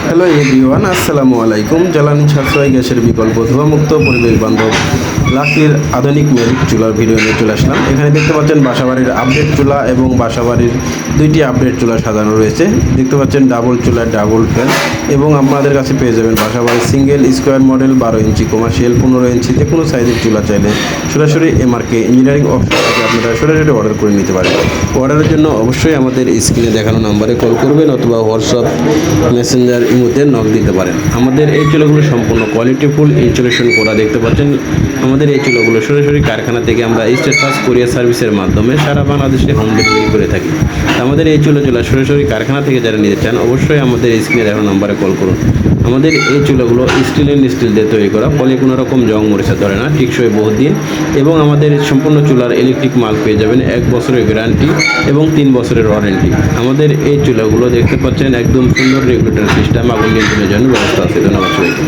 Hello everyone, আসসালামু আলাইকুম। জ্বালানি সাশ্রয় গ্যাসের বিকল্প ধোঁয়ামুক্ত পরিবেশ বান্ধব লাকির আধুনিক মেরিট চুলার ভিডিও নিয়ে চলে আসলাম। এখানে দেখতে পাচ্ছেন বাসাবাড়ির আপডেট চুলা এবং বাসাবাড়ির দুইটি আপডেট চুলা সাজানো রয়েছে। দেখতে পাচ্ছেন ডাবল চুলা, ডাবল ফ্যান, এবং আপনাদের কাছে পেয়ে যাবেন বাসাবাড়ির সিঙ্গেল স্কোয়ার মডেল 12 ইঞ্চি, কমার্শিয়াল 15 ইঞ্চি, যে কোনো সাইজের চুলা চাইলে সরাসরি এমআরকে ইঞ্জিনিয়ারিং অফিস থেকে আপনারা সরাসরি অর্ডার করে নিতে পারেন। অর্ডারের জন্য অবশ্যই আমাদের স্ক্রিনে দেখানো নাম্বারে কল করবেন অথবা হোয়াটসঅ্যাপ, মেসেঞ্জার, ইমোতে নক দিতে পারেন। আমাদের এই চুলাগুলো সম্পূর্ণ কোয়ালিটিফুল ইনস্টলেশন করা। দেখতে পাচ্ছেন আমাদের এই চুলাগুলো সরাসরি কারখানা থেকে আমরা স্টেট ফাস্ট কুরিয়ার সার্ভিসের মাধ্যমে সারা বাংলাদেশে হোম ডেলিভারি করে থাকি। আমাদের এই চুলা সরাসরি কারখানা থেকে যারা নিতে চান অবশ্যই আমাদের স্ক্রিনে দেখানো নাম্বারে কল করুন। আমাদের এই চুলাগুলো স্টিল দিয়ে তৈরি করা, ফলে কোনো রকম জং মরিচা ধরে না, টিকসই বহুত দিন। এবং আমাদের সম্পূর্ণ চুলার ইলেকট্রিক মাল পেয়ে যাবেন 1 বছরের গ্যারান্টি এবং 3 বছরের ওয়ারেন্টি। আমাদের এই চুলাগুলো দেখতে পাচ্ছেন একদম সুন্দর রেগুলেটর সিস্টেম, আগুন নিয়ন্ত্রণের জন্য ব্যবস্থা আছে। ধন্যবাদ সবাইকে।